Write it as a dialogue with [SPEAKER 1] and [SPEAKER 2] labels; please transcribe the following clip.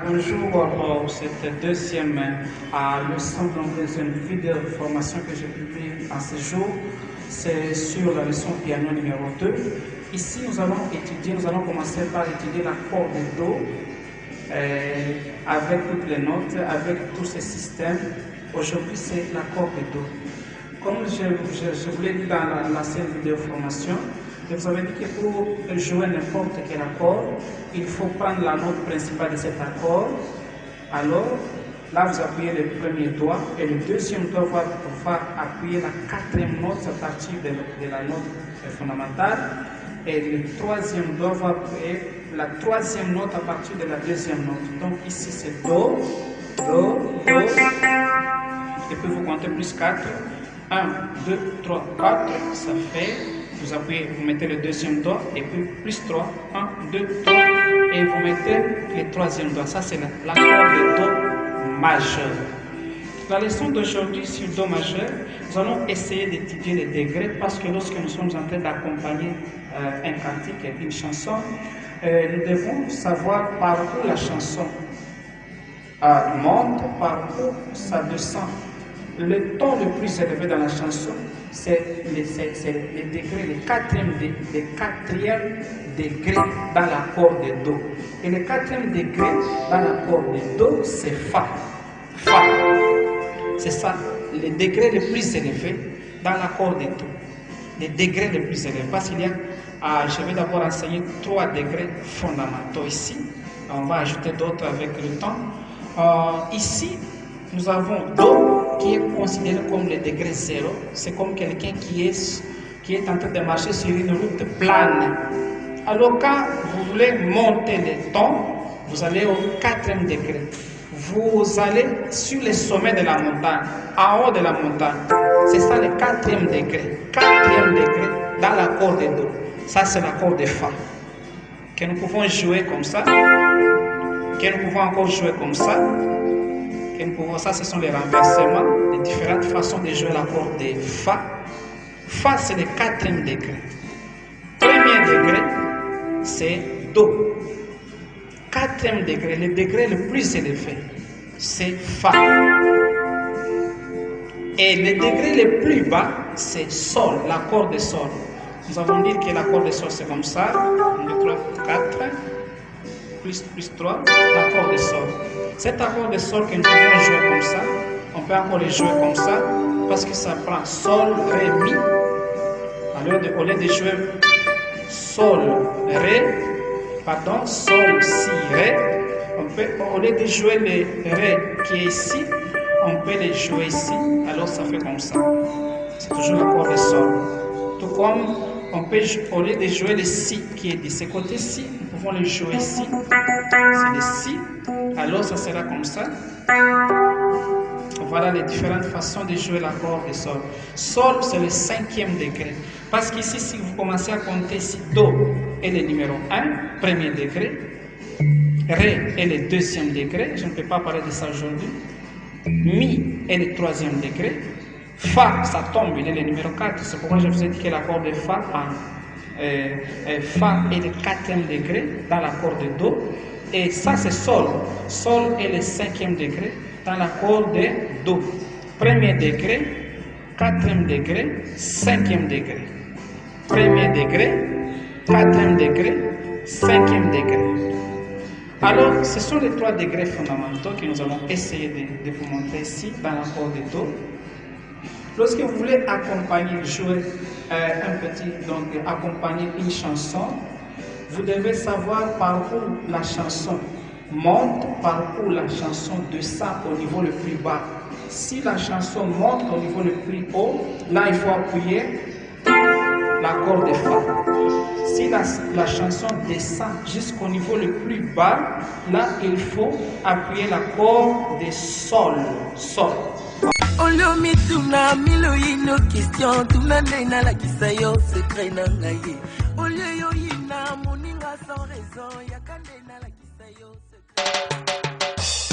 [SPEAKER 1] Bonjour pour cette deuxième leçon, donc deuxième vidéo de formation que j'ai publiée en ce jour. C'est sur la leçon piano numéro 2. Ici, nous allons commencer par étudier l'accord de Do avec toutes les notes, avec tous ces systèmes. Aujourd'hui, c'est l'accord de Do. Comme je vous l'ai dit dans l'ancienne vidéo formation, je vous avais dit que pour jouer n'importe quel accord, il faut prendre la note principale de cet accord. Alors, là, vous appuyez le premier doigt et le deuxième doigt va appuyer la quatrième note à partir de la note fondamentale. Et le troisième doigt va appuyer la troisième note à partir de la deuxième note. Donc ici, c'est Do, Do, Do. Et puis vous comptez plus 4. 1, 2, 3, 4. Ça fait... Vous appuyez, vous mettez le deuxième doigt et puis plus 3, 1, 2, 3 et vous mettez le troisième doigt. Ça c'est l'accord de Do majeur. La leçon d'aujourd'hui sur Do majeur, nous allons essayer d'étudier les degrés parce que lorsque nous sommes en train d'accompagner un cantique, une chanson, nous devons savoir par où la chanson monte, par où ça descend. Le ton le plus élevé dans la chanson, c'est les degrés, les quatrième degré dans l'accord de Do. Et le quatrième degré dans l'accord de Do, c'est Fa. Fa. C'est ça, le degré le plus élevé dans l'accord de Do. Les degrés les plus élevés. Parce qu'il y a, je vais d'abord enseigner 3 degrés fondamentaux ici. On va ajouter d'autres avec le temps. Ici, nous avons Do qui est considéré comme le degré 0. C'est comme quelqu'un qui est en train de marcher sur une route plane. Alors quand vous voulez monter les tons, vous allez au 4e degré. Vous allez sur le sommet de la montagne, en haut de la montagne. C'est ça le 4e degré. 4e degré dans l'accord de Do. Ça c'est l'accord de Fa. Que nous pouvons jouer comme ça. Que nous pouvons encore jouer comme ça. Ça, ce sont les renversements, les différentes façons de jouer l'accord de Fa. Fa, c'est le 4e degré. Premier degré, c'est Do. 4e degré, le degré le plus élevé, c'est Fa. Et le degré le plus bas, c'est Sol, l'accord de Sol. Nous avons dit que l'accord de Sol, c'est comme ça. 1, 2, 3, 4. Plus 3, l'accord de Sol. Cet accord de Sol que nous pouvons jouer comme ça, on peut encore le jouer comme ça, parce que ça prend Sol, Ré, Mi. Alors, au lieu de jouer Sol, Sol, Si, Ré, au lieu de jouer le Ré qui est ici, on peut le jouer ici, alors ça fait comme ça. C'est toujours l'accord de Sol. Tout comme on peut, au lieu de jouer le Si qui est de ce côté-ci, nous pouvons le jouer ici. C'est le Si. Alors ça sera comme ça. Voilà les différentes façons de jouer l'accord de Sol. Sol, c'est le 5e degré. Parce qu'ici, si vous commencez à compter si Do est le numéro 1, premier degré, Ré est le 2e degré, je ne peux pas parler de ça aujourd'hui, Mi est le 3e degré, Fa, ça tombe, il est le numéro 4. C'est pourquoi je vous ai dit que l'accord de Fa, Fa est le 4e degré dans l'accord de Do. Et ça, c'est Sol. Sol est le 5e degré dans l'accord de Do. Premier degré, 4e degré, 5e degré. Premier degré, 4e degré, 5e degré. Alors, ce sont les 3 degrés fondamentaux que nous allons essayer de vous montrer ici dans l'accord de Do. Lorsque vous voulez accompagner, jouer accompagner une chanson, vous devez savoir par où la chanson monte, par où la chanson descend au niveau le plus bas. Si la chanson monte au niveau le plus haut, là il faut appuyer l'accord de Fa. Si la chanson descend jusqu'au niveau le plus bas, là il faut appuyer l'accord de Sol. Sol.
[SPEAKER 2] Olio mituna milo ino question tuna nena la kisayo secret na ngai olio yo ina moninga sans raison yakande na la kisayo secret